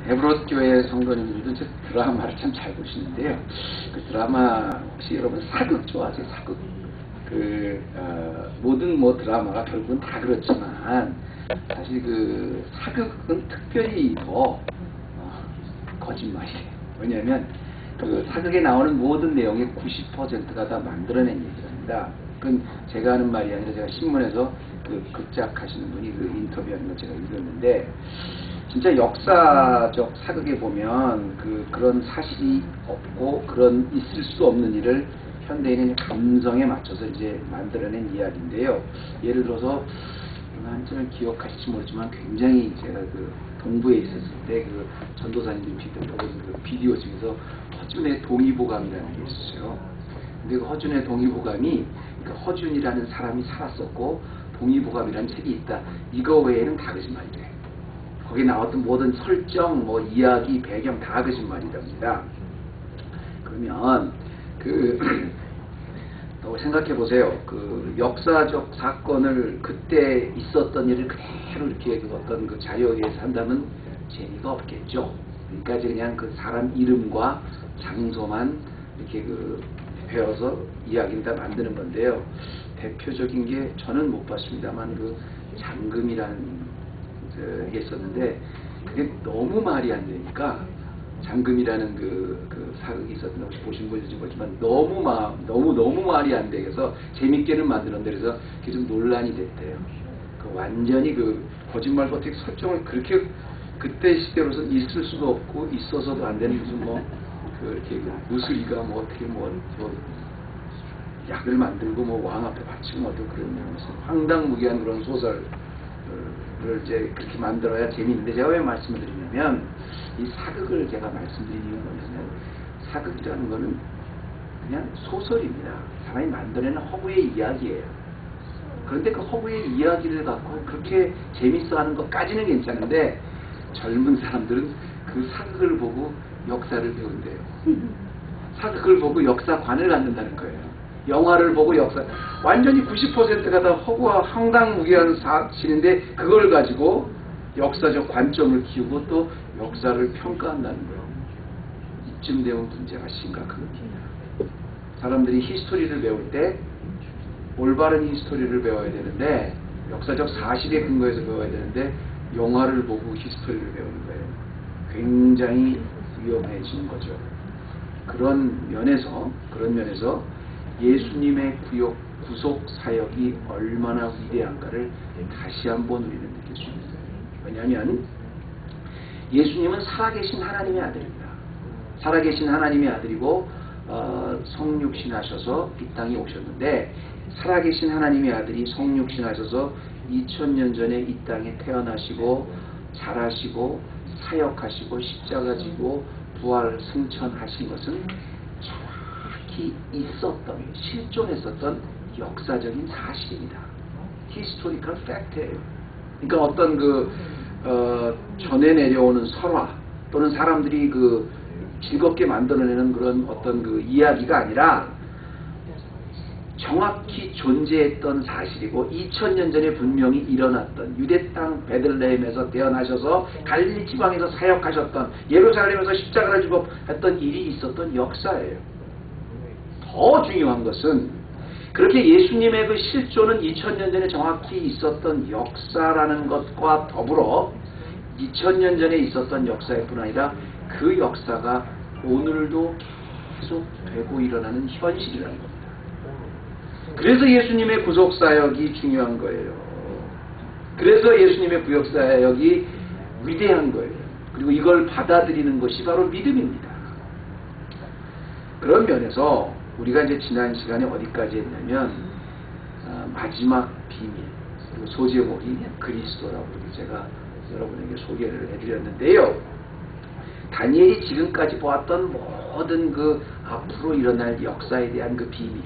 에브롯 교회 성도님들도 저 드라마를 참 잘 보시는데요. 그 드라마 혹시 여러분 사극 좋아하세요? 사극. 모든 드라마가 결국은 다 그렇지만 사실 그 사극은 특별히 더 거짓말이에요. 왜냐하면 그 사극에 나오는 모든 내용의 90%가 다 만들어낸 얘기랍니다. 그건 제가 하는 말이 아니라 제가 신문에서 그 극작 하시는 분이 그 인터뷰하는 걸 제가 읽었는데, 진짜 역사적 사극에 보면 그런 사실이 없고 그런 있을 수 없는 일을 현대인의 감성에 맞춰서 이제 만들어낸 이야기인데요. 예를 들어서 한참 기억하실지 모르지만 굉장히 제가 그 동부에 있었을 때 그 전도사님들이 보는 그 비디오 중에서 허준의 동의보감이라는 게 있었어요. 근데 그 허준의 동의보감이, 그러니까 허준이라는 사람이 살았었고 동의보감이라는 책이 있다. 이거 외에는 다 거짓말이래. 거기 나왔던 모든 설정, 이야기, 배경 다 거짓말이랍니다. 그러면 또 생각해 보세요. 그 역사적 사건을 그때 있었던 일을 그대로 이렇게 어떤 그 자료에 의해서 한다면 재미가 없겠죠. 그러니까 이제 그냥 그 사람 이름과 장소만 이렇게 배워서 이야기를 다 만드는 건데요. 대표적인 게 저는 못 봤습니다만 그 장금이라는 게 있었는데, 그게 너무 말이 안 되니까, 장금이라는 그 사극이 있었는데 혹시 보신 분인지 모르지만 너무 말이 안 되게서 재밌게는 만들었는데, 그래서 그게 좀 논란이 됐대요. 완전히 거짓말 어떻게 설정을 그렇게 그때 시대로서는 있을 수도 없고 있어서도 안 되는 무슨 이렇게 무술이가 어떻게 약을 만들고 왕 앞에 바치고 또 그런 무슨 황당무계한 그런 소설을 이제 그렇게 만들어야 재미있는데, 제가 왜 말씀을 드리냐면 이 사극을 제가 말씀드리는 이유는 뭐냐면, 사극이라는 거는 그냥 소설입니다. 사람이 만들어내는 허구의 이야기예요. 그런데 그 허구의 이야기를 갖고 그렇게 재밌어하는 것까지는 괜찮은데, 젊은 사람들은 그 사극을 보고 역사를 배운대요. 사극을 보고 역사관을 갖는다는 거예요. 영화를 보고 완전히 90%가 다 허구와 황당무계한 사실인데 그걸 가지고 역사적 관점을 키우고 또 역사를 평가한다는 거예요. 이쯤 되면 문제가 심각합니다. 사람들이 히스토리를 배울 때 올바른 히스토리를 배워야 되는데, 역사적 사실에 근거해서 배워야 되는데 영화를 보고 히스토리를 배우는 거예요. 굉장히 위험해지는 거죠. 그런 면에서 예수님의 구속 사역이 얼마나 위대한가를 다시 한번 우리는 느낄 수 있습니다. 왜냐하면 예수님은 살아계신 하나님의 아들입니다. 살아계신 하나님의 아들이고 성육신 하셔서 이 땅에 오셨는데, 살아계신 하나님의 아들이 성육신 하셔서 2000년 전에 이 땅에 태어나시고 자라시고 사역하시고 십자가 지고 부활 승천하신 것은 정확히 있었던, 실존했었던 역사적인 사실입니다. 히스토리컬 팩트예요. 그러니까 어떤 전해 내려오는 설화 또는 사람들이 즐겁게 만들어내는 그런 어떤 이야기가 아니라 정확히 존재했던 사실이고, 2000년 전에 분명히 일어났던, 유대 땅 베들레헴에서 태어나셔서 갈릴리 지방에서 사역하셨던, 예루살렘에서 십자가를 지고 했던 일이 있었던 역사예요. 더 중요한 것은 그렇게 예수님의 그 실존은 2000년 전에 정확히 있었던 역사라는 것과 더불어 2000년 전에 있었던 역사뿐 아니라 그 역사가 오늘도 계속 되고 일어나는 현실이라는 겁니다. 그래서 예수님의 구속사역이 중요한 거예요. 그래서 예수님의 구속사역이 위대한 거예요. 그리고 이걸 받아들이는 것이 바로 믿음입니다. 그런 면에서 우리가 이제 지난 시간에 어디까지 했냐면 마지막 비밀, 그리고 소제목이 그리스도라고 제가 여러분에게 소개를 해드렸는데요. 다니엘이 지금까지 보았던 모든 앞으로 일어날 역사에 대한 비밀,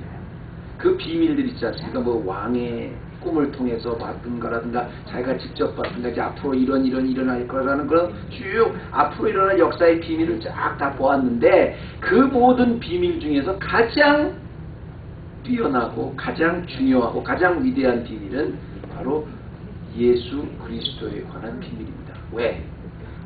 그 비밀들 있지 않습니까? 왕의 꿈을 통해서 봤던 거라든가 자기가 직접 봤던 거, 이제 앞으로 일어날 거라는 그런 쭉 앞으로 일어날 역사의 비밀을 쫙 다 보았는데, 그 모든 비밀 중에서 가장 뛰어나고 가장 중요하고 가장 위대한 비밀은 바로 예수 그리스도에 관한 비밀입니다. 왜?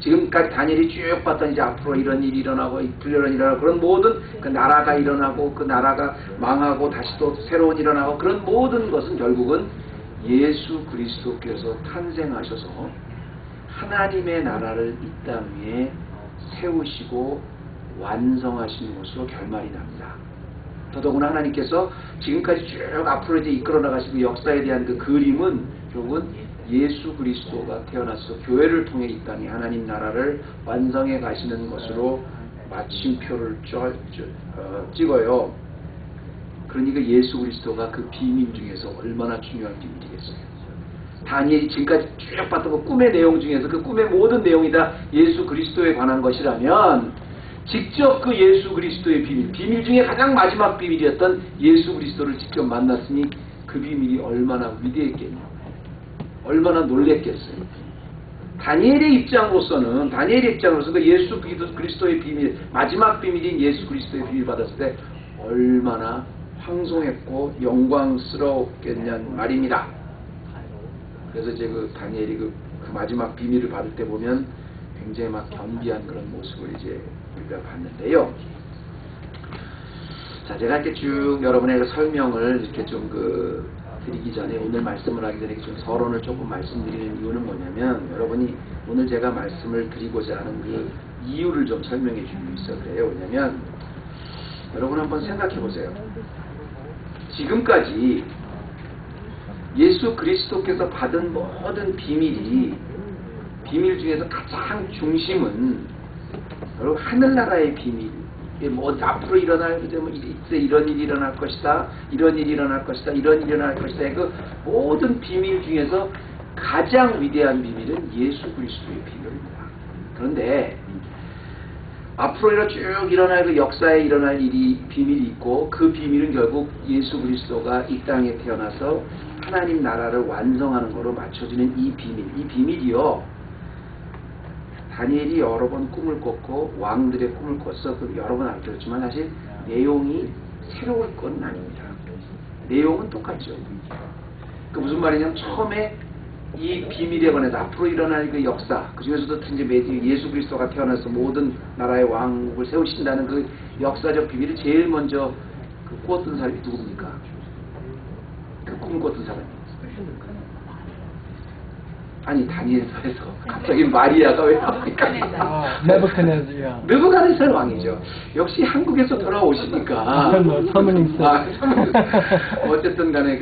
지금까지 다니엘이 쭉 봤더니 이제 앞으로 이런 일이 일어나고 이런 일이 일어나고 그런 모든 그 나라가 일어나고 그 나라가 망하고 다시 또 새로운 일어나고 그런 모든 것은 결국은 예수 그리스도께서 탄생하셔서 하나님의 나라를 이 땅 위에 세우시고 완성하시는 것으로 결말이 납니다. 더더구나 하나님께서 지금까지 쭉 앞으로 이제 이끌어 나가시고 역사에 대한 그 그림은 결국은 예수 그리스도가 태어나서 교회를 통해 이 땅에 하나님 나라를 완성해 가시는 것으로 마침표를 찍어요. 그러니까 예수 그리스도가 그 비밀 중에서 얼마나 중요한 비밀이겠어요. 다니엘이 지금까지 쭉 봤던 그 꿈의 내용 중에서 그 꿈의 모든 내용이 다 예수 그리스도에 관한 것이라면 직접 그 예수 그리스도의 비밀 중에 가장 마지막 비밀이었던 예수 그리스도를 직접 만났으니 그 비밀이 얼마나 위대했겠냐, 얼마나 놀랬겠어요. 다니엘의 입장으로서는 그 예수 그리스도의 비밀, 마지막 비밀인 예수 그리스도의 비밀 받았을 때 얼마나 황송했고 영광스러웠겠냐는 말입니다. 그래서 이제 그 다니엘이 그 마지막 비밀을 받을 때 보면 굉장히 막 겸비한 그런 모습을 이제 우리가 봤는데요. 자, 제가 이렇게 쭉 여러분에게 설명을 이렇게 좀 드리기 전에, 오늘 말씀을 하기 전에 좀 서론을 조금 말씀드리는 이유는 뭐냐면, 여러분이 오늘 제가 말씀을 드리고자 하는 그 이유를 좀 설명해 주기 위해서 그래요. 왜냐면 여러분 한번 생각해 보세요. 지금까지 예수 그리스도께서 받은 모든 비밀 중에서 가장 중심은 여러분 하늘나라의 비밀, 뭐 앞으로 일어날 이런 일이 일어날 것이다, 이런 일이 일어날 것이다, 이런 일이 일어날 것이다. 그 모든 비밀 중에서 가장 위대한 비밀은 예수 그리스도의 비밀입니다. 그런데 앞으로 쭉 일어날 그 역사에 일어날 일이 비밀이 있고, 그 비밀은 결국 예수 그리스도가 이 땅에 태어나서 하나님 나라를 완성하는 것으로 맞춰지는 이 비밀이요. 다니엘이 여러 번 꿈을 꿨고 왕들의 꿈을 꿨어. 그 여러 번 알려줬지만 사실 내용이 새로울 건 아닙니다. 내용은 똑같죠. 그 무슨 말이냐면, 처음에 이 비밀에 관해서 앞으로 일어날 그 역사, 그 중에서도 이제 예수 그리스도가 태어나서 모든 나라의 왕국을 세우신다는 그 역사적 비밀을 제일 먼저 그 꾸었던 사람이 누굽니까? 그 꿈 꿨던 사람이. 아니, 다니엘서에서 갑자기 마리아가 왜 나옵니까? 느부갓네살 왕이죠. 역시 한국에서 돌아오시니까. 사모님. 어쨌든 간에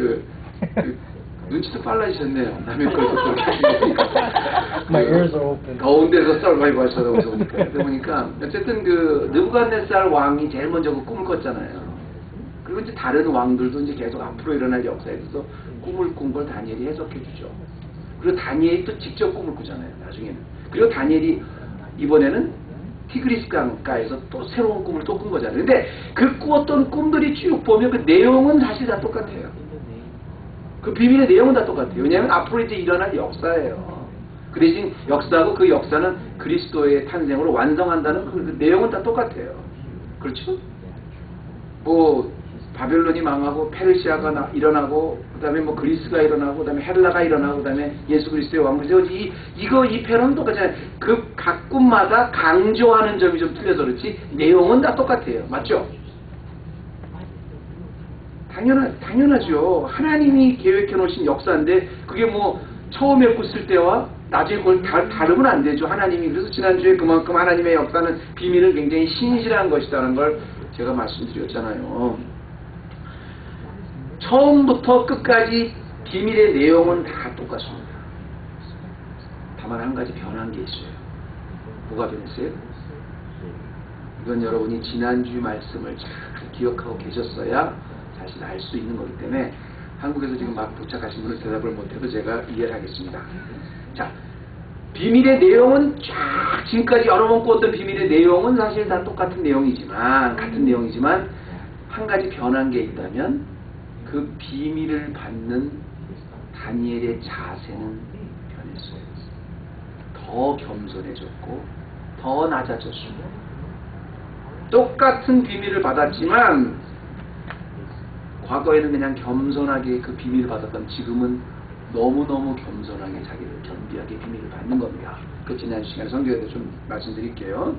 눈치도 빨라지셨네요. 남의 걸도 그렇게 하시니까. My ears are open. 더운 데서 썰바이브 하셔서 오니까. 그러다 보니까 어쨌든 느부갓네살 왕이 제일 먼저 그 꿈을 꿨잖아요. 그리고 이제 다른 왕들도 이제 계속 앞으로 일어날 역사에 있어서 꿈을 꾼 걸 다니엘이 해석해 주죠. 그리고 다니엘이 또 직접 꿈을 꾸잖아요, 나중에는. 그리고 다니엘이 이번에는 티그리스 강가에서 또 새로운 꿈을 또 꾼 거잖아요. 근데 그 꾸었던 꿈들이 쭉 보면 그 내용은 사실 다 똑같아요. 그 비밀의 내용은 다 똑같아요. 왜냐하면 앞으로 이제 일어날 역사예요. 그 대신 역사하고 그 역사는 그리스도의 탄생으로 완성한다는 그 내용은 다 똑같아요. 그렇죠? 뭐 바벨론이 망하고 페르시아가 일어나고, 그 다음에 뭐 그리스가 일어나고, 그 다음에 헬라가 일어나고, 그 다음에 예수 그리스도의 왕국이 세워지고, 이 패러는 똑같잖아요. 그 각 꿈마다 강조하는 점이 좀 틀려서 그렇지 내용은 다 똑같아요. 맞죠? 당연하죠. 하나님이 계획해 놓으신 역사인데 그게 뭐 처음에 꿨을 때와 나중에 그걸 다르면 안 되죠. 하나님이. 그래서 지난주에 그만큼 하나님의 역사는 비밀은 굉장히 신실한 것이라는 걸 제가 말씀드렸잖아요. 처음부터 끝까지 비밀의 내용은 다 똑같습니다. 다만 한 가지 변한 게 있어요. 뭐가 변했어요? 이건 여러분이 지난주 말씀을 잘 기억하고 계셨어야 사실 알 수 있는 거기 때문에, 한국에서 지금 막 도착하신 분은 대답을 못해도 제가 이해를 하겠습니다. 자, 비밀의 내용은 쫙 지금까지 여러 번 꾸었던 비밀의 내용은 사실 다 똑같은 내용이지만, 같은 내용이지만 한 가지 변한 게 있다면 그 비밀을 받는 다니엘의 자세는 변했어요. 더 겸손해졌고 더 낮아졌습니다. 똑같은 비밀을 받았지만 과거에는 그냥 겸손하게 그 비밀을 받았던, 지금은 너무너무 겸손하게 자기를 겸비하게 비밀을 받는 겁니다. 그 지난 시간에 성경에서 좀 말씀드릴게요.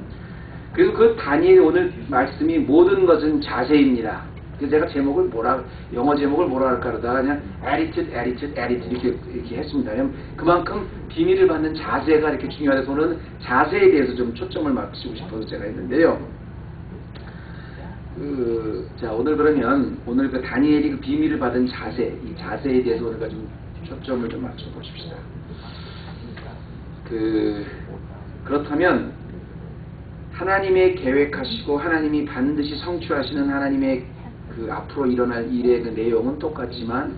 그리고 그 다니엘 오늘 말씀이 모든 것은 자세입니다. 그래서 제가 제목을 영어 제목을 뭐라 할까 그러다가 그냥 attitude 이렇게 했습니다. 그만큼 비밀을 받는 자세가 이렇게 중요하다고 저는 자세에 대해서 좀 초점을 맞추고 싶어서 제가 했는데요. 자, 오늘 그러면 오늘 그 다니엘이 그 비밀을 받은 자세, 이 자세에 대해서 우리가 좀 초점을 좀 맞춰 보십시다. 그렇다면 하나님의 계획하시고 하나님이 반드시 성취하시는 하나님의 그 앞으로 일어날 일의 그 내용은 똑같지만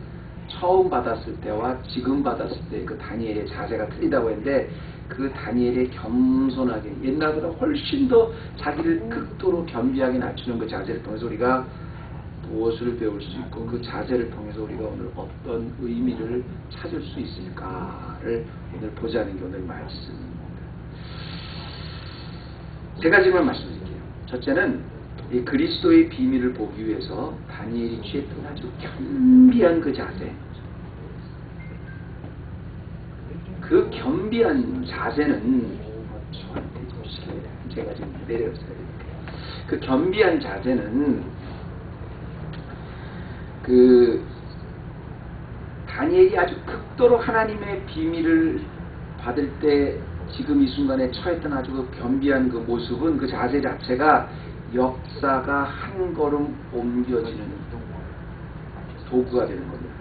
처음 받았을 때와 지금 받았을 때 그 다니엘의 자세가 틀리다고 했는데 그 다니엘의 겸손하게 옛날보다 훨씬 더 자기를 극도로 겸비하게 낮추는 그 자세를 통해서 우리가 무엇을 배울 수 있고 그 자세를 통해서 우리가 오늘 어떤 의미를 찾을 수 있을까를 오늘 보자는 게 오늘 말씀입니다. 세 가지만 말씀드릴게요. 첫째는 이 그리스도의 비밀을 보기 위해서 다니엘이 취했던 아주 겸비한 그 자세, 그 겸비한 자세는 저한테 좀 시켜야 돼요. 제가 지금 내려서야 되니까. 그 겸비한 자세는 그 다니엘이 아주 극도로 하나님의 비밀을 받을 때 지금 이 순간에 처했던 아주 그 겸비한 그 모습은 그 자세 자체가 역사가 한 걸음 옮겨지는 도구가 되는 겁니다.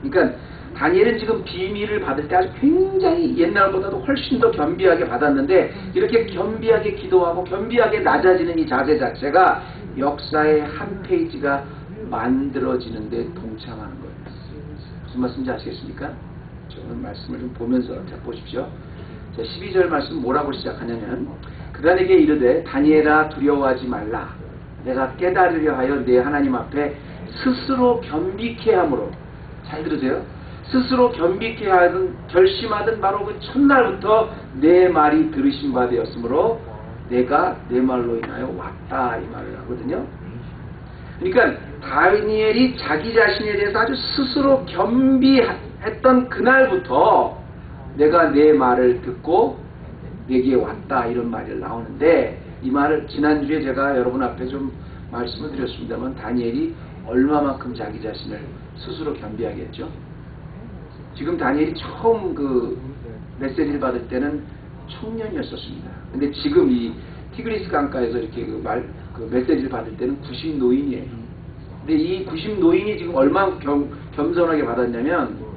그러니까 다니엘은 지금 비밀을 받을 때 아주 굉장히 옛날보다도 훨씬 더 겸비하게 받았는데 이렇게 겸비하게 기도하고 겸비하게 낮아지는 이 자세 자체가 역사의 한 페이지가 만들어지는 데 동참하는 거예요. 무슨 말씀인지 아시겠습니까? 저는 말씀을 좀 보면서 자 보십시오. 자, 12절 말씀 뭐라고 시작하냐면 그가 내게 이르되 다니엘아 두려워하지 말라. 내가 깨달으려 하여 내 하나님 앞에 스스로 겸비케 함으로. 잘 들으세요. 스스로 겸비케 하든 결심하든 바로 그 첫날부터 내 말이 들으신 바 되었으므로 내가 내 말로 인하여 왔다 이 말을 하거든요. 그러니까 다니엘이 자기 자신에 대해서 아주 스스로 겸비했던 그날부터 내가 내 말을 듣고 내게 왔다 이런 말이 나오는데 이 말을 지난주에 제가 여러분 앞에 좀 말씀을 드렸습니다만 다니엘이 얼마만큼 자기 자신을 스스로 겸비하게 했죠. 지금 다니엘이 처음 그 메시지를 받을 때는 청년이었었습니다. 근데 지금 이 티그리스 강가에서 이렇게 그 메시지를 받을 때는 90노인이에요. 근데 이 90노인이 지금 얼마나 겸손하게 받았냐면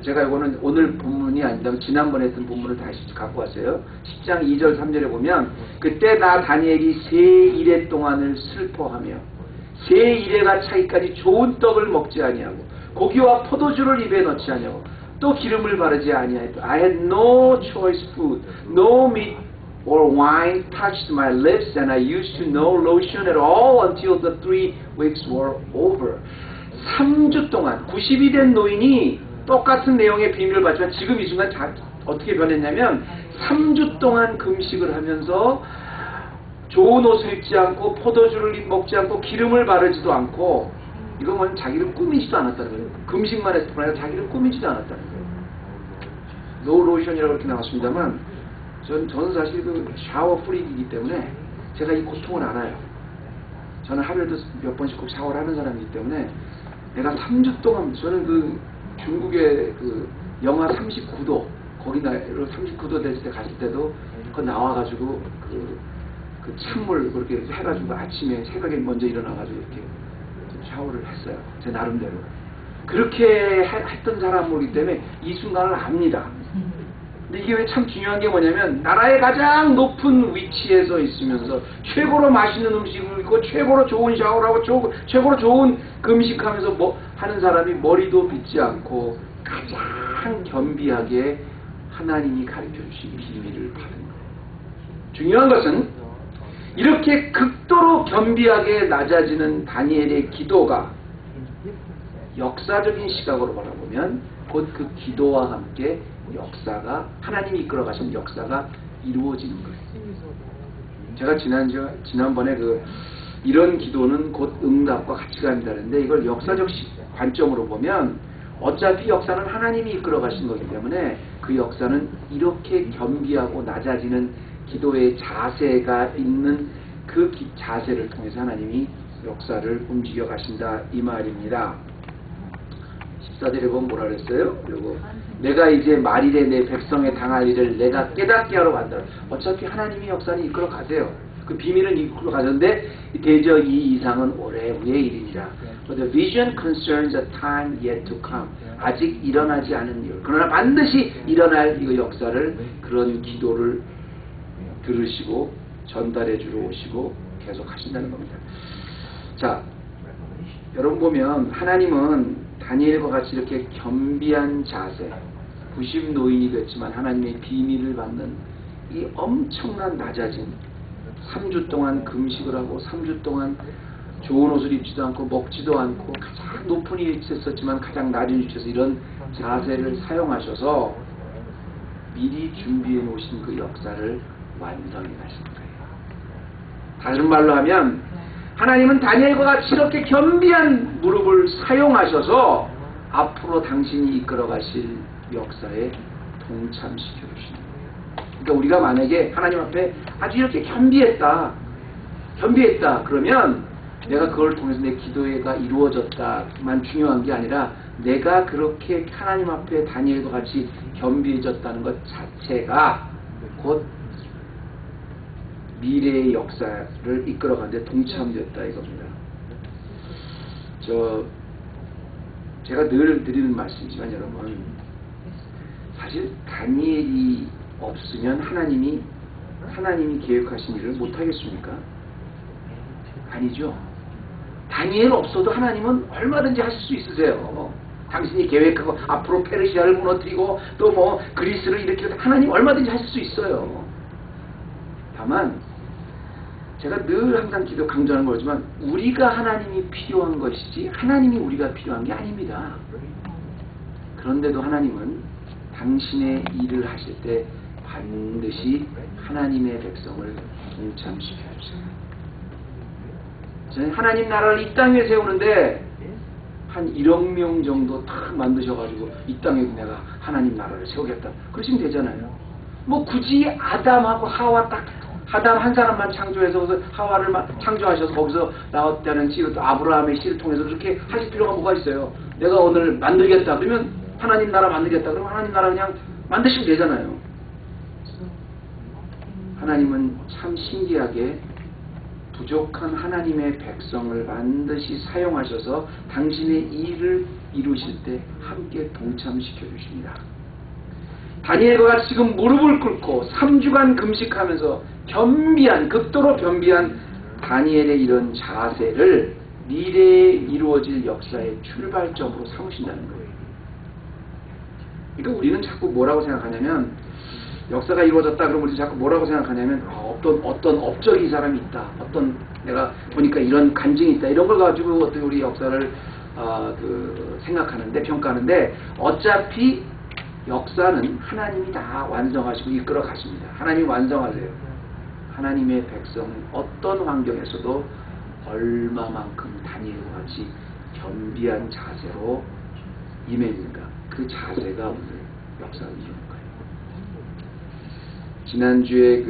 제가 이거는 오늘 본문이 아니다 지난번에 했던 본문을 다시 갖고 왔어요. 10장 2절 3절에 보면 그때 나 다니엘이 세 이레 동안을 슬퍼하며 세 이레가 차기까지 좋은 떡을 먹지 아니하고 고기와 포도주를 입에 넣지 아니하고 또 기름을 바르지 아니하였다. I had no choice food, no meat or wine touched my lips, and I used to no lotion at all until the 3 weeks were over. 3주 동안 90이 된 노인이 똑같은 내용의 비밀을 받지만 지금 이 순간 어떻게 변했냐면 3주 동안 금식을 하면서 좋은 옷을 입지 않고 포도주를 먹지 않고 기름을 바르지도 않고 이건 뭐 자기를 꾸미지도 않았다는 거예요. 금식만 했을 뿐 아니라 자기를 꾸미지도 않았다는 거예요. 노 로션이라고 그렇게 나왔습니다만 저는 사실 그 샤워 프리이기 때문에 제가 이 고통을 알아요. 저는 하루에도 몇 번씩 꼭 샤워를 하는 사람이기 때문에 내가 3주 동안 저는 그 중국의 그 영하 39도 거기나로 39도 됐을 때 갔을 때도 그 나와가지고 그 찬물 그렇게 해가지고 아침에 새벽에 먼저 일어나가지고 이렇게 샤워를 했어요. 제 나름대로. 그렇게 했던 사람이기 때문에 이 순간을 압니다. 근데 이게 왜 참 중요한 게 뭐냐면 나라의 가장 높은 위치에서 있으면서 최고로 맛있는 음식을 먹고 최고로 좋은 샤워를 하고 최고로 좋은 금식하면서 뭐 하는 사람이 머리도 빗지 않고 가장 겸비하게 하나님이 가르쳐 주신 비밀을 받은 거예요. 중요한 것은 이렇게 극도로 겸비하게 낮아지는 다니엘의 기도가 역사적인 시각으로 바라보면 곧 그 기도와 함께 역사가 하나님이 이끌어 가신 역사가 이루어지는 거예요. 제가 지난번에 이런 기도는 곧 응답과 같이 간다는데 이걸 역사적 관점으로 보면 어차피 역사는 하나님이 이끌어 가신 거기 때문에 그 역사는 이렇게 겸비하고 낮아지는 기도의 자세가 있는 그 자세를 통해서 하나님이 역사를 움직여 가신다 이 말입니다. 14절에 보면 뭐라 그랬어요? 그리고 내가 이제 말일에 내 백성의 당할 일을 내가 깨닫게 하러 만들어. 어차피 하나님이 역사는 이끌어 가세요. 그 비밀은 이끌어 가셨는데 대저 이 이상은 오래 후의 일이니라. But the vision concerns a time yet to come. 아직 일어나지 않은 일. 그러나 반드시 일어날 이 역사를 그런 기도를 들으시고 전달해 주러 오시고 계속 하신다는 겁니다. 자, 여러분 보면 하나님은 다니엘과 같이 이렇게 겸비한 자세, 90노인이 됐지만 하나님의 비밀을 받는 이 엄청난 낮아짐, 3주 동안 금식을 하고 3주 동안 좋은 옷을 입지도 않고 먹지도 않고 가장 높은 위치에 있었지만 가장 낮은 위치에서 이런 자세를 사용하셔서 미리 준비해 놓으신 그 역사를 완성해 가신 거예요. 다른 말로 하면 하나님은 다니엘과 같이 이렇게 겸비한 무릎을 사용하셔서 앞으로 당신이 이끌어 가실 역사에 동참시켜 주시는 거예요. 그러니까 우리가 만약에 하나님 앞에 아주 이렇게 겸비했다 그러면 내가 그걸 통해서 내 기도가 이루어졌다만 중요한 게 아니라 내가 그렇게 하나님 앞에 다니엘과 같이 겸비해졌다는 것 자체가 곧 미래의 역사를 이끌어가는데 동참되었다 이겁니다. 제가 늘 드리는 말씀이지만 여러분, 사실 다니엘이 없으면 하나님이 계획하신 일을 못하겠습니까? 아니죠. 다니엘 없어도 하나님은 얼마든지 하실 수 있으세요. 당신이 계획하고 앞으로 페르시아를 무너뜨리고 또 뭐 그리스를 일으키고 하나님 얼마든지 하실 수 있어요. 다만 제가 늘 항상 기도 강조하는 거지만 우리가 하나님이 필요한 것이지 하나님이 우리가 필요한 게 아닙니다. 그런데도 하나님은 당신의 일을 하실 때 반드시 하나님의 백성을 동참시켜 주세요. 저는 하나님 나라를 이 땅에 세우는데 한 1억 명 정도 딱 만드셔가지고 이 땅에 내가 하나님 나라를 세우겠다 그러시면 되잖아요. 뭐 굳이 아담하고 하와 딱 아담 한 사람만 창조해서 하와를 창조하셔서 거기서 나왔다는 씨를 아브라함의 씨를 통해서 그렇게 하실 필요가 뭐가 있어요. 내가 오늘 만들겠다 그러면 하나님 나라 만들겠다 그러면 하나님 나라 그냥 만드시면 되잖아요. 하나님은 참 신기하게 부족한 하나님의 백성을 반드시 사용하셔서 당신의 일을 이루실 때 함께 동참시켜 주십니다. 다니엘과 지금 무릎을 꿇고 3주간 금식하면서 극도로 겸비한 다니엘의 이런 자세를 미래에 이루어질 역사의 출발점으로 삼으신다는 거예요. 그러니까 우리는 자꾸 뭐라고 생각하냐면 역사가 이루어졌다 그러면 우리 자꾸 뭐라고 생각하냐면 어떤 업적인 사람이 있다. 내가 보니까 이런 간증이 있다. 이런 걸 가지고 어떻게 우리 역사를 생각하는데 평가하는데 어차피 역사는 하나님이 다 완성하시고 이끌어 가십니다. 하나님이 완성하세요. 하나님의 백성은 어떤 환경에서도 얼마만큼 다니엘과 같이 겸비한 자세로 임했는가. 그 자세가 오늘 역사를 이루는 거예요. 지난주에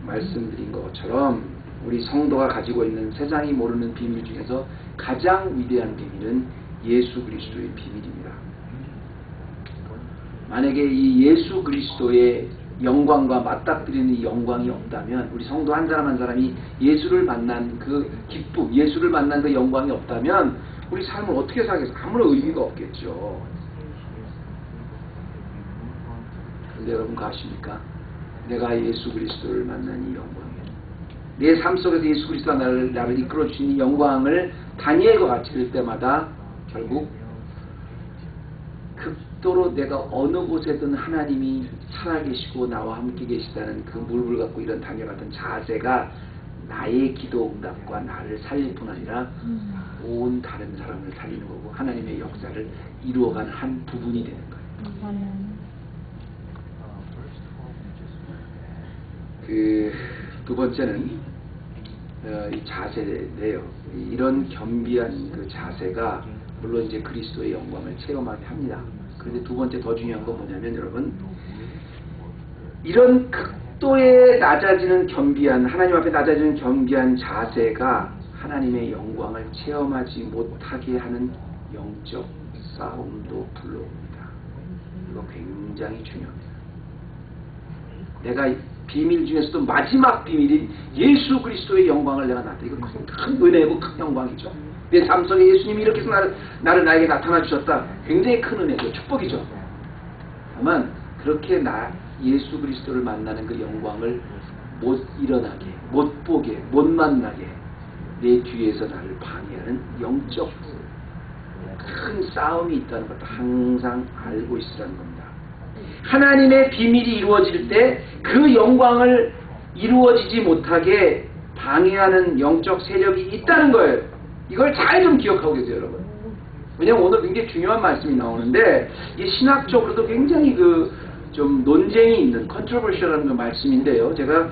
말씀드린 것처럼 우리 성도가 가지고 있는 세상이 모르는 비밀 중에서 가장 위대한 비밀은 예수 그리스도의 비밀입니다. 만약에 이 예수 그리스도의 영광과 맞닥뜨리는 이 영광이 없다면 우리 성도 한 사람 한 사람이 예수를 만난 그 기쁨, 예수를 만난 그 영광이 없다면 우리 삶을 어떻게 살겠어요? 아무런 의미가 없겠죠. 그런데 여러분 아십니까? 내가 예수 그리스도를 만난 이 영광이에요. 내 삶 속에서 예수 그리스도가 나를 이끌어 주신 이 영광을 다니엘과 같이 그럴 때마다 결국 극도로 내가 어느 곳에든 하나님이 살아계시고 나와 함께 계시다는 그 무릎을 갖고 이런 다니엘 같은 자세가 나의 기도 응답과 나를 살릴 뿐 아니라 온 다른 사람을 살리는 거고 하나님의 역사를 이루어가는 한 부분이 되는 거예요. 두 번째는 이 자세인데요. 이런 겸비한 그 자세가 물론 이제 그리스도의 영광을 체험하게 합니다. 그런데 두 번째 더 중요한 건 뭐냐면 여러분, 이런 극도의 낮아지는 겸비한, 하나님 앞에 낮아지는 겸비한 자세가 하나님의 영광을 체험하지 못하게 하는 영적 싸움도 불러옵니다. 이거 굉장히 중요합니다. 내가 비밀 중에서도 마지막 비밀인 예수 그리스도의 영광을 내가 나타내. 이거 큰 은혜고 큰 영광이죠. 내 삶 속에 예수님이 이렇게 해서 나를 나에게 나타나 주셨다. 굉장히 큰 은혜죠. 축복이죠. 다만 그렇게 예수 그리스도를 만나는 그 영광을 못 일어나게, 못 보게, 못 만나게 내 뒤에서 나를 방해하는 영적 큰 싸움이 있다는 것도 항상 알고 있으라는 겁니다. 하나님의 비밀이 이루어질 때 그 영광을 이루어지지 못하게 방해하는 영적 세력이 있다는 거예요. 이걸 잘 좀 기억하고 계세요, 여러분. 왜냐면 오늘 굉장히 중요한 말씀이 나오는데, 이 신학적으로도 굉장히 좀 논쟁이 있는 컨트로버셜한 그 말씀인데요. 제가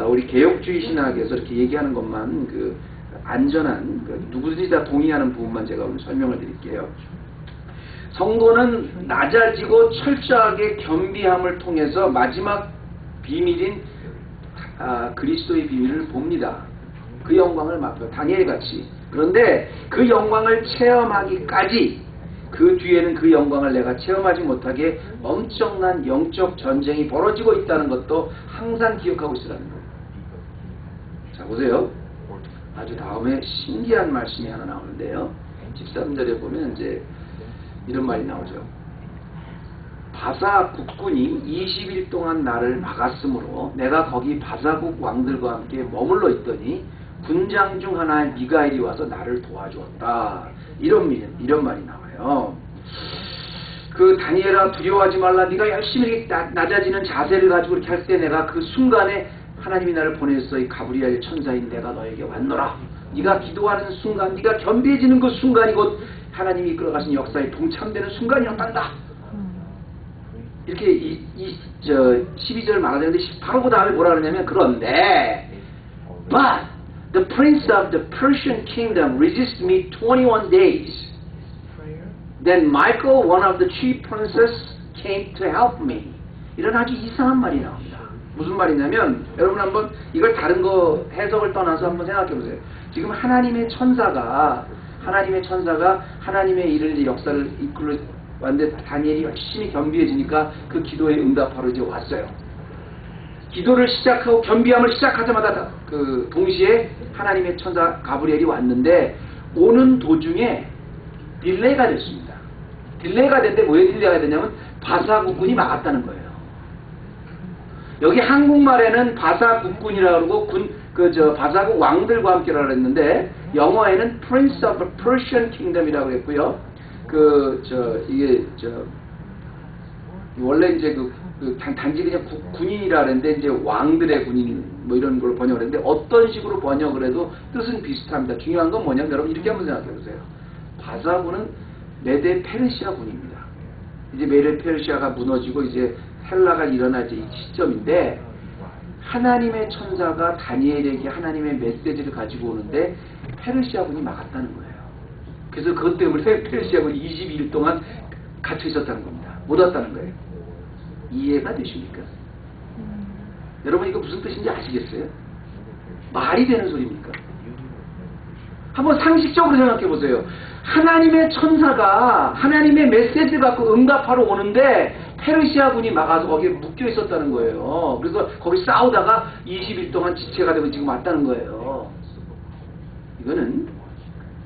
우리 개혁주의 신학에서 이렇게 얘기하는 것만 안전한 누구든지 다 동의하는 부분만 제가 오늘 설명을 드릴게요. 성도는 낮아지고 철저하게 겸비함을 통해서 마지막 비밀인 그리스도의 비밀을 봅니다. 그 영광을 맛봐요. 다니엘같이. 그런데 그 영광을 체험하기까지 그 뒤에는 그 영광을 내가 체험하지 못하게 엄청난 영적 전쟁이 벌어지고 있다는 것도 항상 기억하고 있으라는 거예요. 자, 보세요. 아주 다음에 신기한 말씀이 하나 나오는데요. 13절에 보면 이제 이런 말이 나오죠. 바사 국군이 20일 동안 나를 막았으므로 내가 거기 바사국 왕들과 함께 머물러 있더니 군장 중 하나의 미가엘이 와서 나를 도와주었다. 이런 말이 나와요. 다니엘아, 두려워하지 말라. 네가 열심히 이렇게 낮아지는 자세를 가지고 이렇게 할 때 내가 그 순간에 하나님이 나를 보냈어. 이 가브리엘 천사인 내가 너에게 왔노라. 네가 기도하는 순간, 네가 겸비해지는 그 순간이 곧 하나님이 이끌어가신 역사에 동참되는 순간이었단다. 이렇게 12절 말하는데 바로 그 다음에 뭐라 그러냐면, 그런데 But the prince of the Persian kingdom resisted me 21 days. Then Michael, one of the chief princes, came to help me. 이런 아주 이상한 말이 나옵니다. 무슨 말이냐면, 여러분 한번 이걸 다른 거 해석을 떠나서 한번 생각해 보세요. 지금 하나님의 천사가 하나님의 일을, 역사를 이끌어 왔는데 다니엘이 열심히 겸비해지니까 그 기도에 응답하러 이제 왔어요. 기도를 시작하고 겸비함을 시작하자마자 동시에 하나님의 천사 가브리엘이 왔는데, 오는 도중에 딜레이가 됐습니다. 딜레이가 됐는데 왜 딜레이가 됐냐면 바사 국군이 막았다는 거예요. 여기 한국말에는 바사 국군이라고 그러고 바사국 왕들과 함께라고 했는데, 영어에는 Prince of the Persian Kingdom이라고 했고요. 원래 이제 단지 그냥 군인이라 그랬는데 이제 왕들의 군인 뭐 이런 걸로 번역을 했는데, 어떤 식으로 번역을 해도 뜻은 비슷합니다. 중요한 건 뭐냐면 여러분 이렇게 한번 생각해 보세요. 바사군은 메데 페르시아 군입니다. 이제 메데 페르시아가 무너지고 이제 헬라가 일어나지 이 시점인데, 하나님의 천사가 다니엘에게 하나님의 메시지를 가지고 오는데 페르시아 군이 막았다는 거예요. 그래서 그것 때문에 페르시아 군이 22일 동안 갇혀 있었다는 겁니다. 못 왔다는 거예요. 이해가 되십니까? 여러분 이거 무슨 뜻인지 아시겠어요? 말이 되는 소리입니까? 한번 상식적으로 생각해 보세요. 하나님의 천사가 하나님의 메시지를 갖고 응답하러 오는데 페르시아 군이 막아서 거기에 묶여 있었다는 거예요. 그래서 거기 싸우다가 20일 동안 지체가 되고 지금 왔다는 거예요. 이거는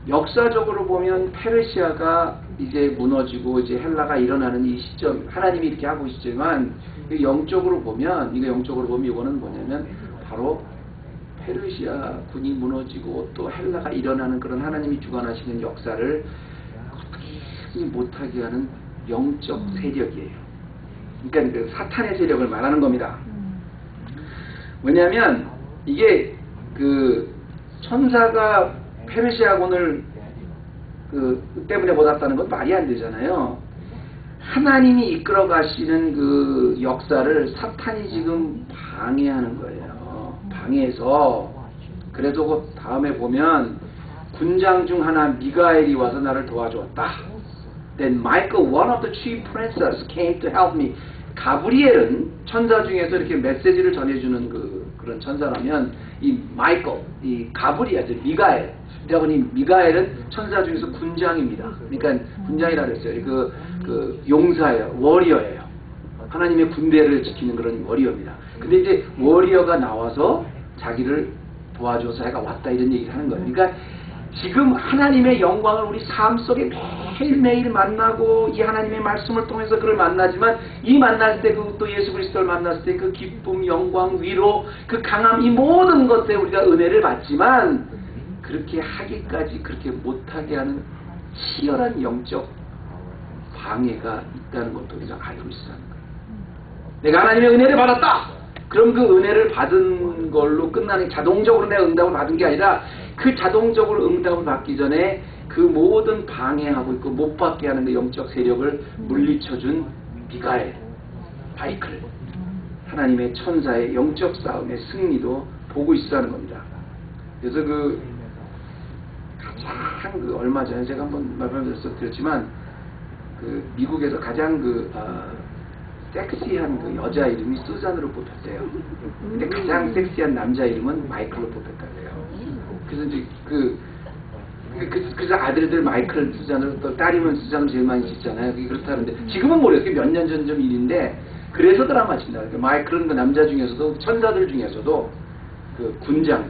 역사적으로 보면 페르시아가 이제 무너지고 이제 헬라가 일어나는 이 시점, 하나님이 이렇게 하고 있지만, 영적으로 보면 이거는 뭐냐면 바로 페르시아 군이 무너지고 또 헬라가 일어나는 그런 하나님이 주관하시는 역사를 어떻게 못하게 하는 영적 세력이에요. 그러니까 그 사탄의 세력을 말하는 겁니다. 왜냐하면 이게 천사가 페르시아군을 때문에 못 왔다는 건 말이 안 되잖아요. 하나님이 이끌어 가시는 그 역사를 사탄이 지금 방해하는 거예요. 방해해서, 그래도 그 다음에 보면 군장 중 하나 미가엘이 와서 나를 도와주었다. Then Michael, one of the chief princes, came to help me. 가브리엘은 천사 중에서 이렇게 메시지를 전해주는 그런 천사라면 이 마이클, 이 가브리엘, 미가엘. 여러분이 미가엘은 천사 중에서 군장입니다. 그러니까 군장이라고 했어요. 그 용사예요. 워리어예요. 하나님의 군대를 지키는 그런 워리어입니다. 근데 이제 워리어가 나와서 자기를 도와줘서 해가 왔다 이런 얘기를 하는 거예요. 그러니까 지금 하나님의 영광을 우리 삶 속에 매일매일 만나고 이 하나님의 말씀을 통해서 그를 만나지만 이 만날 때 또 예수 그리스도를 만났을 때 그 기쁨, 영광, 위로, 그 강함 이 모든 것에 우리가 은혜를 받지만 그렇게 하기까지 그렇게 못하게 하는 치열한 영적 방해가 있다는 것도 우리가 알고 있어야 하는 거예요. 내가 하나님의 은혜를 받았다! 그럼 그 은혜를 받은 걸로 끝나는 자동적으로 내가 응답을 받은 게 아니라 그 자동적으로 응답을 받기 전에 그 모든 방해하고 있고 못 받게 하는 그 영적 세력을 물리쳐준 미가엘, 마이클, 하나님의 천사의 영적 싸움의 승리도 보고 있어하는 겁니다. 그래서 가장 얼마 전에 제가 한번 말씀드렸지만 미국에서 가장 섹시한 여자 이름이 수잔으로 뽑혔대요. 근데 가장 섹시한 남자 이름은 마이클로 뽑혔다고요. 그래서 이제 그래서 아들들 마이클 수잔으로 또 딸이면 수잔을 제일 많이 짓잖아요. 그게 그렇다는데 지금은 모르겠어요. 몇 년 전 좀 일인데 그래서 드라마 친다. 그러니까 마이클은 그 남자 중에서도 천사들 중에서도 그 군장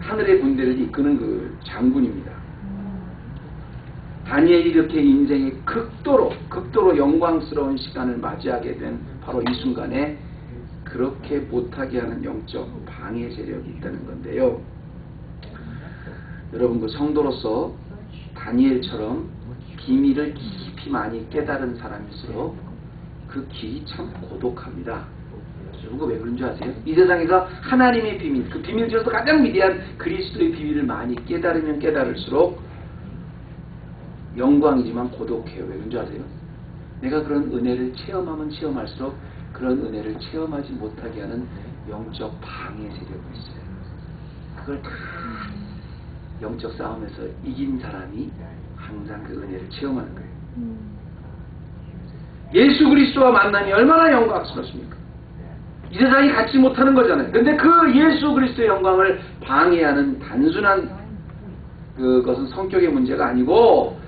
하늘의 군대를 이끄는 그 장군입니다. 다니엘이 이렇게 인생의 극도로 영광스러운 시간을 맞이하게 된 바로 이 순간에 그렇게 못하게 하는 영적 방해 세력이 있다는 건데요. 여러분 그 성도로서 다니엘처럼 비밀을 깊이 많이 깨달은 사람일수록 그 길이 참 고독합니다. 그거 왜 그런 줄 아세요? 이 세상에서 하나님의 비밀, 그 비밀 중에서 가장 위대한 그리스도의 비밀을 많이 깨달으면 깨달을수록 영광이지만 고독해요. 왜 그런 줄 아세요? 내가 그런 은혜를 체험하면 체험할수록 그런 은혜를 체험하지 못하게 하는 영적 방해 세력이 있어요. 그걸 다 영적 싸움에서 이긴 사람이 항상 그 은혜를 체험하는 거예요. 예수 그리스도와 만남이 얼마나 영광스럽습니까? 이 세상이 갖지 못하는 거잖아요. 그런데 그 예수 그리스도의 영광을 방해하는 단순한 그것은 성격의 문제가 아니고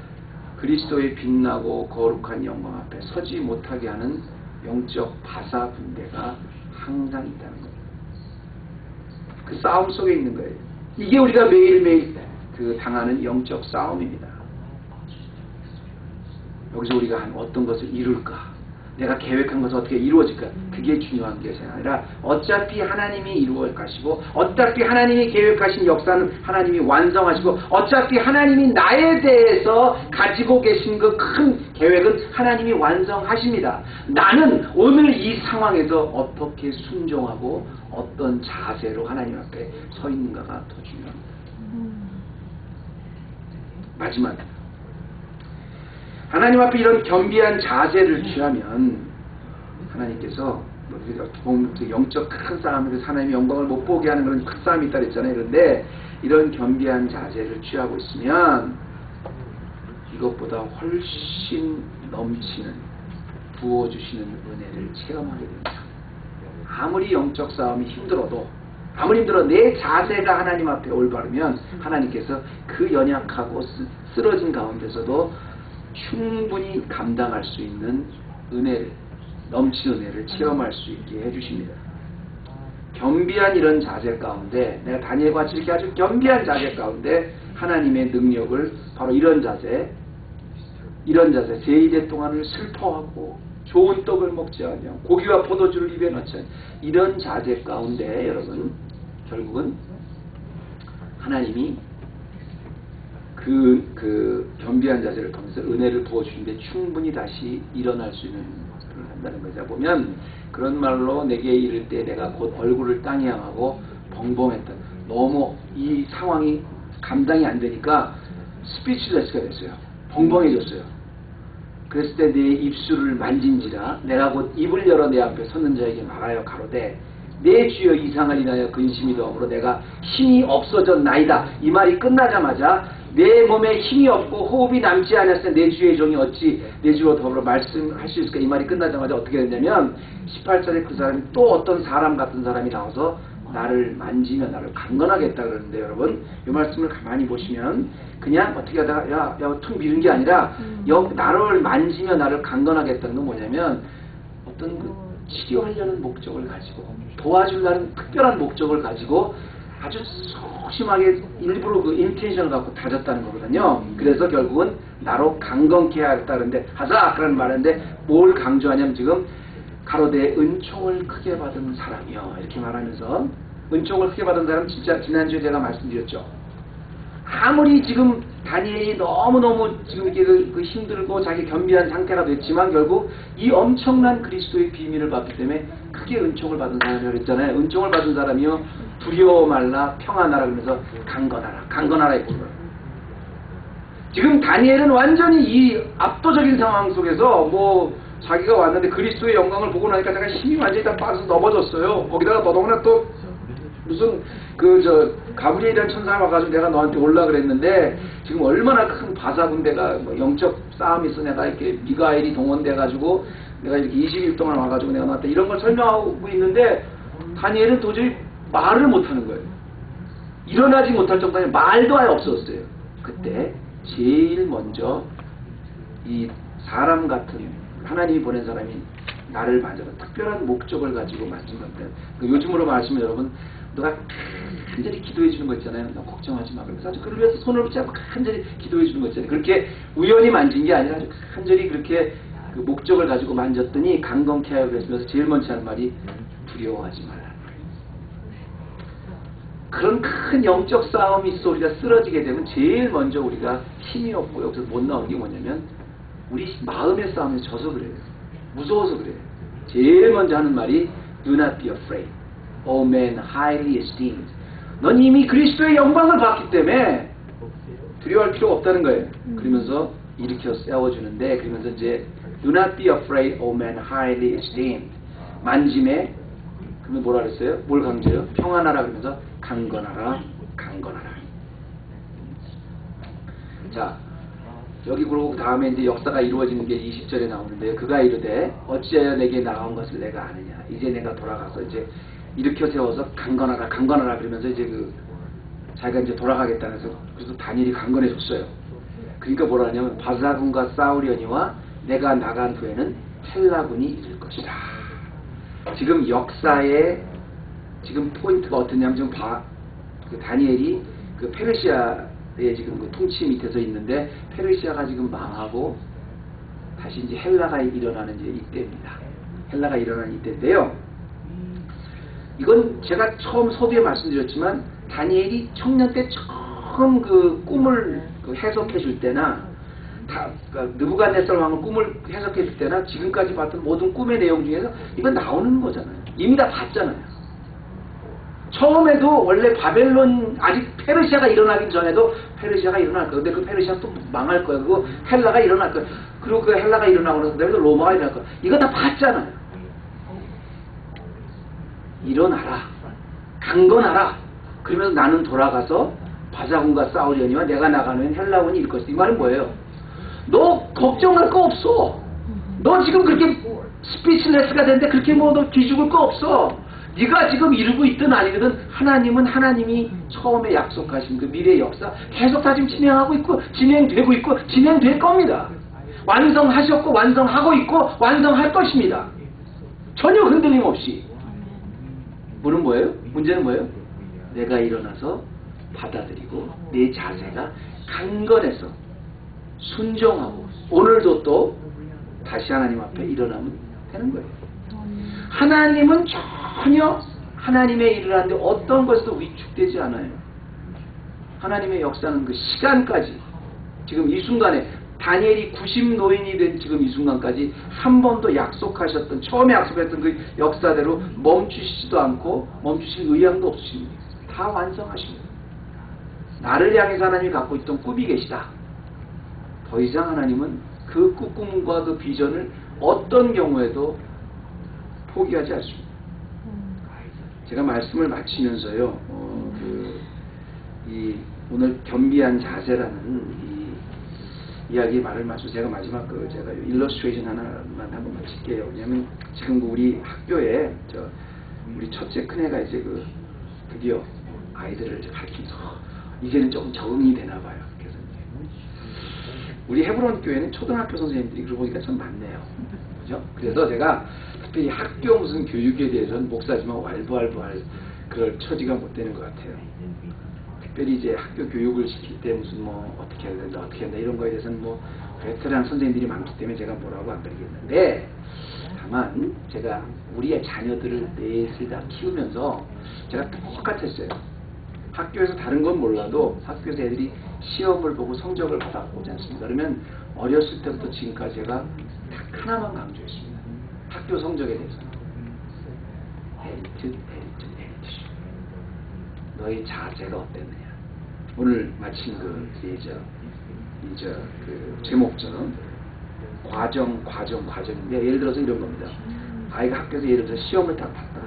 그리스도의 빛나고 거룩한 영광 앞에 서지 못하게 하는 영적 바사 분대가 항상 있다는 거예요. 그 싸움 속에 있는 거예요. 이게 우리가 매일매일 당하는 영적 싸움입니다. 여기서 우리가 한 어떤 것을 이룰까? 내가 계획한 것은 어떻게 이루어질까? 그게 중요한 것이 아니라 어차피 하나님이 이루어 가시고 어차피 하나님이 계획하신 역사는 하나님이 완성하시고 어차피 하나님이 나에 대해서 가지고 계신 그 큰 계획은 하나님이 완성하십니다. 나는 오늘 이 상황에서 어떻게 순종하고 어떤 자세로 하나님 앞에 서 있는가가 더 중요합니다. 마지막 하나님 앞에 이런 겸비한 자세를 취하면 하나님께서 영적 큰 싸움에서 하나님의 영광을 못 보게 하는 그런 큰 싸움이 있다 그랬잖아요. 그런데 이런 겸비한 자세를 취하고 있으면 이것보다 훨씬 넘치는 부어주시는 은혜를 체험하게 됩니다. 아무리 영적 싸움이 힘들어도 아무리 힘들어 내 자세가 하나님 앞에 올바르면 하나님께서 그 연약하고 쓰러진 가운데서도 충분히 감당할 수 있는 은혜를, 넘치는 은혜를 체험할 수 있게 해주십니다. 겸비한 이런 자세 가운데, 내가 다니엘과 같이 이렇게 아주 겸비한 자세 가운데 하나님의 능력을 바로 이런 자세, 세2대 동안을 슬퍼하고 좋은 떡을 먹지 않으며 고기와 포도주를 입에 넣지 않으며 이런 자세 가운데 여러분 결국은 하나님이 그 겸비한 자세를 통해서 은혜를 부어주시는데 충분히 다시 일어날 수 있는 것을 한다는 거죠. 보면 그런 말로 내게 이를 때 내가 곧 얼굴을 땅에 향하고 벙벙했다. 너무 이 상황이 감당이 안 되니까 스피치레스가 됐어요. 벙벙해졌어요. 그랬을 때 내 입술을 만진지라 내가 곧 입을 열어 내 앞에 섰는 자에게 말하여 가로되 내 주여 이상을 인하여 근심이 더함으로 내가 힘이 없어졌나이다. 이 말이 끝나자마자 내 몸에 힘이 없고 호흡이 남지 않았을 때 내 주의 종이 어찌 내 주와 더불어 말씀할 수 있을까? 이 말이 끝나자마자 어떻게 됐냐면 18절에 그 사람이 또 어떤 사람 같은 사람이 나와서 나를 만지며 나를 강건하겠다 그러는데, 여러분 이 말씀을 가만히 보시면 그냥 어떻게 하다가 야 툭 미는 게 아니라 나를 만지며 나를 강건하겠다는 건 뭐냐면 어떤 그 치료하려는 목적을 가지고 도와주려는 특별한 목적을 가지고 아주 소심하게 일부러 그 인텐션을 갖고 다졌다는 거거든요. 그래서 결국은 나로 강건케 하겠다는데 하자 그런 말인데 뭘 강조하냐면 지금 가로대 은총을 크게 받은 사람이요 이렇게 말하면서, 은총을 크게 받은 사람 진짜 지난주에 제가 말씀드렸죠. 아무리 지금 다니엘이 너무너무 지금 이게 그 힘들고 자기 겸비한 상태가 됐지만 결국 이 엄청난 그리스도의 비밀을 받기 때문에 크게 은총을 받은 사람이라고 그랬잖아요. 은총을 받은 사람이요 두려워 말라 평안하라 그러면서 강건하라 이거예요. 지금 다니엘은 완전히 이 압도적인 상황 속에서 뭐 자기가 왔는데 그리스도의 영광을 보고 나니까 제가 힘이 완전히 다 빠져서 넘어졌어요. 거기다가 더더구나 또 무슨 가브리엘이라는 천사가 와가지고 내가 너한테 올라 그랬는데 지금 얼마나 큰 바사 군대가 뭐 영적 싸움이 있어 내가 이렇게 미가엘이 동원돼가지고 내가 이렇게 20일 동안 와가지고 내가 나한테 이런 걸 설명하고 있는데 다니엘은 도저히 말을 못하는 거예요. 일어나지 못할 정도의 말도 아예 없었어요. 그때 제일 먼저 이 사람 같은 하나님이 보낸 사람이 나를 만져서 특별한 목적을 가지고 말씀합니다. 요즘으로 말하시면 여러분 너가 간절히 기도해 주는 거 있잖아요. 너 걱정하지 마. 그래서 아주 그를 위해서 손을 붙잡고 간절히 기도해 주는 거 있잖아요. 그렇게 우연히 만진 게 아니라 아주 간절히 그렇게 그 목적을 가지고 만졌더니 강건케 하여 그랬으면서 제일 먼저 하는 말이 두려워하지 말라. 그런 큰 영적 싸움이 있어 우리가 쓰러지게 되면 제일 먼저 우리가 힘이 없고 여기서 못 나오는 게 뭐냐면 우리 마음의 싸움에 져서 그래요. 무서워서 그래요. 제일 먼저 하는 말이 Do not be afraid. O man highly esteemed. 넌 이미 그리스도의 영광을 받기 때문에 두려워할 필요가 없다는 거예요. 그러면서 일으켜 세워주는데, 그러면서 이제 Do not be afraid, O man highly esteemed. 만짐에 그러면 뭐라 그랬어요? 뭘 강조해요? 평안하라 그러면서 강건하라. 자, 여기 그러고 다음에 이제 역사가 이루어지는 게 20절에 나오는데요. 그가 이르되 어찌하여 내게 나온 것을 내가 아느냐. 이제 내가 돌아가서 이제 일으켜 세워서 강건하라 그러면서 이제 자기가 이제 돌아가겠다는 해서 그래서 다니엘이 강건해졌어요. 그러니까 뭐라 하냐면 바사군과 싸우려니와 내가 나간 후에는 헬라군이 이를 것이다. 지금 역사의 지금 포인트가 어떠냐면 지금 그 다니엘이 그 페르시아의 지금 그 통치 밑에서 있는데 페르시아가 지금 망하고 다시 이제 헬라가 일어나는 이제 이때입니다. 헬라가 일어나는 이때인데요. 이건 제가 처음 서두에 말씀드렸지만 다니엘이 청년 때 처음 그 꿈을 해석해 줄 때나 느부갓네살 왕의 꿈을 해석해 줄 때나 지금까지 봤던 모든 꿈의 내용 중에서 이건 나오는 거잖아요. 이미 다 봤잖아요. 처음에도 원래 바벨론 아직 페르시아가 일어나기 전에도 페르시아가 일어날 거예요. 근데 그 페르시아 또 망할 거예요. 그리고 헬라가 일어날 거예요. 그리고 그 헬라가 일어나고 나서 로마가 일어날 거예요. 이거 다 봤잖아요. 일어나라. 강건하라. 그러면서 나는 돌아가서 바사군과 싸우려니와 내가 나가면 헬라군이 이길 것이다. 이 말은 뭐예요? 너 걱정할 거 없어. 너 지금 그렇게 스피치레스가 됐는데 그렇게 너 뒤죽을 거 없어. 네가 지금 이루고 있든 아니든 하나님은 하나님이 처음에 약속하신 그 미래의 역사 계속 다 지금 진행하고 있고 진행되고 있고 진행될 겁니다. 완성하셨고 완성하고 있고 완성할 것입니다. 전혀 흔들림 없이. 문제는 뭐예요? 내가 일어나서 받아들이고 내 자세가 강건해서 순종하고 오늘도 또 다시 하나님 앞에 일어나면 되는 거예요. 하나님은 전혀 하나님의 일을 하는데 어떤 것도 위축되지 않아요. 하나님의 역사는 그 시간까지 지금 이 순간에 다니엘이 90노인이 된 지금 이 순간까지 한 번도 약속하셨던 처음에 약속했던 그 역사대로 멈추시지도 않고 멈추실 의향도 없으십니다. 다 완성하십니다. 나를 향해서 하나님이 갖고 있던 꿈이 계시다. 더 이상 하나님은 그 꿈과 그 비전을 어떤 경우에도 포기하지 않습니다. 제가 말씀을 마치면서요, 오늘 겸비한 자세라는 이 이야기 말을 마치고 제가 마지막 제가 일러스트레이션 하나만 한번 마칠게요. 왜냐면 지금 우리 학교에 우리 첫째 큰애가 이제 드디어 아이들을 이제 가르치면서 이제는 조금 적응이 되나 봐요. 그래서 우리 헤브론 교회는 초등학교 선생님들이 그러고 보니까 참 많네요. 그죠? 그래서 제가 특별히 학교 무슨 교육에 대해서는 목사지만 왈부왈부할 그럴 처지가 못 되는 것 같아요. 특별히 이제 학교 교육을 시킬 때 무슨 어떻게 해야 된다, 어떻게 한다 이런 거에 대해서는 베테랑 선생님들이 많기 때문에 제가 뭐라고 안 그러겠는데, 다만 제가 우리의 자녀들을 넷을 다 키우면서 제가 똑같았어요. 학교에서 다른 건 몰라도 학교에서 애들이 시험을 보고 성적을 받아오지 않습니까? 그러면 어렸을 때부터 지금까지 제가 딱 하나만 강조했습니다. 학교 성적에 대해서는 에리트. 너의 자세가 어땠느냐. 오늘 마친 제목처럼 과정인데, 예를 들어서 이런 겁니다. 아이가 학교에서 예를 들어서 시험을 딱 봤다.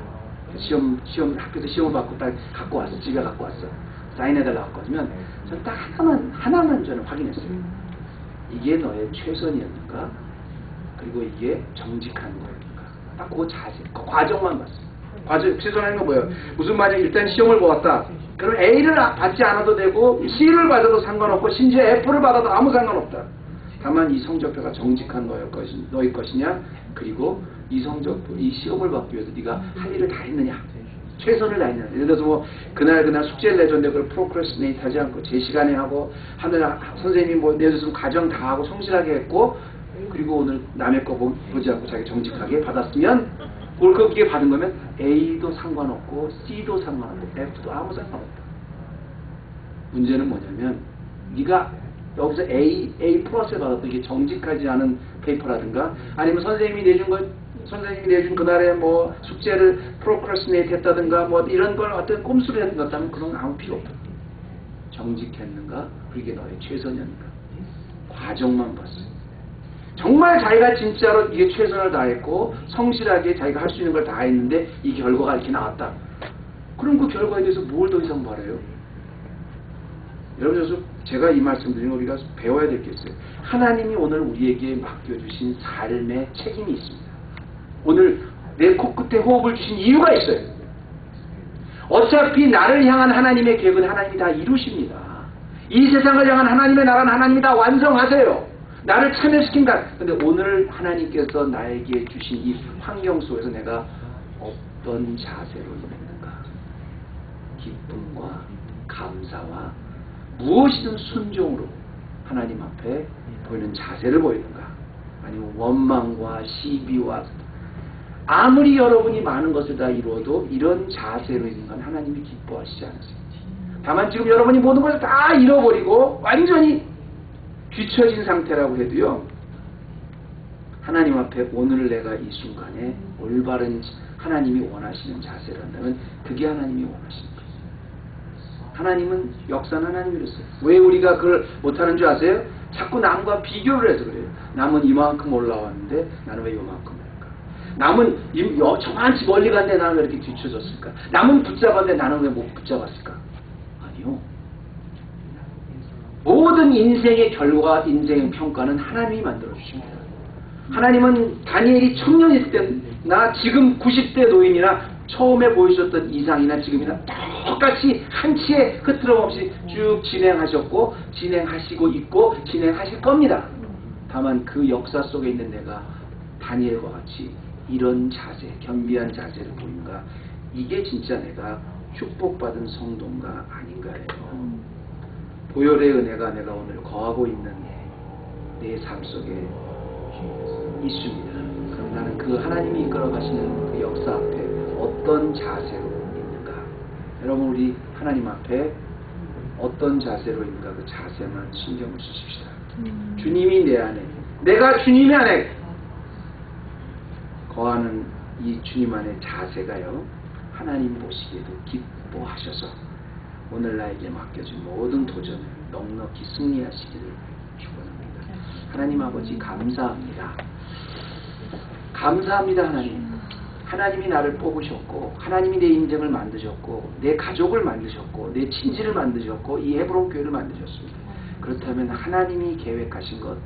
학교에서 시험을 받고 딱 갖고 왔어. 집에 갖고 왔어. 사인해달라고 갖고 왔으면 저는 딱 하나만 저는 확인했어요. 이게 너의 최선이었는가? 그리고 이게 정직한 거였는가? 딱 그 자세, 그 과정만 봤어요. 최선하는 건 뭐예요? 무슨 말이야? 일단 시험을 보았다. 그럼 A를 받지 않아도 되고 C를 받아도 상관없고 심지어 F를 받아도 아무 상관없다. 다만 이 성적표가 정직한 너의 것이냐? 그리고 이 시험을 받기 위해서 네가 할 일을 다 했느냐? 최선을 다했느냐? 예를 들어서 그날 숙제를 내줬는데 그걸 프로크래스티네이트 하지 않고 제 시간에 하고 선생님이 내줬으면 과정 다 하고 성실하게 했고, 그리고 오늘 남의 거 보지 않고 자기 정직하게 받았으면 거기에 받은 거면 A도 상관없고 C도 상관없고 F도 아무 상관없다. 문제는 뭐냐면 네가 여기서 A 플러스에 받았던 이게 정직하지 않은 페이퍼라든가, 아니면 선생님이 내준 그날에 숙제를 프로크래스티네이트 했다든가 이런 걸 어떤 꼼수를 했는 것 같다면 그건 아무 필요 없다. 정직했는가? 그게 너의 최선이었는가? 과정만 봤어요. 정말 자기가 진짜로 이게 최선을 다했고 성실하게 자기가 할 수 있는 걸 다 했는데 이 결과가 이렇게 나왔다. 그럼 그 결과에 대해서 뭘 더 이상 바라요? 여러분, 그래서 제가 이 말씀 드리면 우리가 배워야 될 게 있어요. 하나님이 오늘 우리에게 맡겨주신 삶의 책임이 있습니다. 오늘 내 코끝에 호흡을 주신 이유가 있어요. 어차피 나를 향한 하나님의 계획은 하나님이 다 이루십니다. 이 세상을 향한 하나님의 나라는 하나님이 다 완성하세요. 나를 참여시킨다. 근데 오늘 하나님께서 나에게 주신 이 환경 속에서 내가 어떤 자세로 있는가? 기쁨과 감사와 무엇이든 순종으로 하나님 앞에 보이는 자세를 보이는가? 아니면 원망과 시비와, 아무리 여러분이 많은 것을 다 이루어도 이런 자세로 있는 건 하나님이 기뻐하시지 않으세요. 다만 지금 여러분이 모든 것을 다 잃어버리고 완전히 뒤처진 상태라고 해도요, 하나님 앞에 오늘 내가 이 순간에 올바른 하나님이 원하시는 자세를 한다면 그게 하나님이 원하시는 거예요. 하나님은 역사는 하나님이랬어요. 왜 우리가 그걸 못하는 줄 아세요? 자꾸 남과 비교를 해서 그래요. 남은 이만큼 올라왔는데 나는 왜 이만큼 올까? 남은 저만치 멀리 갔는데 나는 왜 이렇게 뒤쳐졌을까? 남은 붙잡았는데 나는 왜 못 붙잡았을까? 아니요. 모든 인생의 결과, 인생의 평가는 하나님이 만들어주십니다. 하나님은 다니엘이 청년일 때나 지금 90대 노인이나 처음에 보여주셨던 이상이나 지금이나 똑같이 한치의 흐트럼 없이 쭉 진행하셨고 진행하시고 있고 진행하실 겁니다. 다만 그 역사 속에 있는 내가 다니엘과 같이 이런 자세, 겸비한 자세를 보인가? 이게 진짜 내가 축복받은 성도인가 아닌가예요. 보혈의 은혜가 내가 오늘 거하고 있는 내 삶 속에 있습니다. 그럼 나는 그 하나님이 이끌어 가시는 그 역사 앞에 어떤 자세로 있는가? 여러분, 우리 하나님 앞에 어떤 자세로 있는가? 그 자세만 신경을 쓰십시다. 주님이 내 안에, 내가 주님의 안에 거하는 이 주님 안의 자세가요, 하나님 보시기에도 기뻐하셔서 오늘 나에게 맡겨진 모든 도전을 넉넉히 승리하시기를 축원합니다. 하나님 아버지, 감사합니다. 감사합니다. 하나님이 나를 뽑으셨고 하나님이 내 인생을 만드셨고 내 가족을 만드셨고 내 친지를 만드셨고 이 헤브론 교회를 만드셨습니다. 그렇다면 하나님이 계획하신 것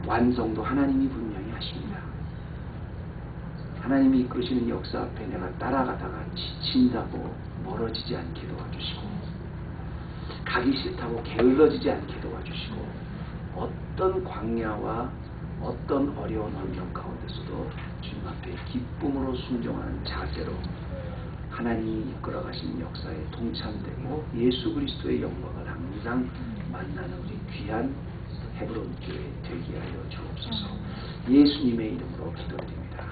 완성도 하나님이 분명히 하십니다. 하나님이 이끄시는 역사 앞에 내가 따라가다가 지친다고 멀어지지 않게 도와주시고 가기 싫다고 게을러지지 않게 도와주시고 어떤 광야와 어떤 어려운 환경 가운데서도 주님 앞에 기쁨으로 순종하는 자세로 하나님이 이끌어가시는 역사에 동참되고 예수 그리스도의 영광을 항상 만나는 우리 귀한 헤브론 교회 되게 하여 주옵소서. 예수님의 이름으로 기도드립니다.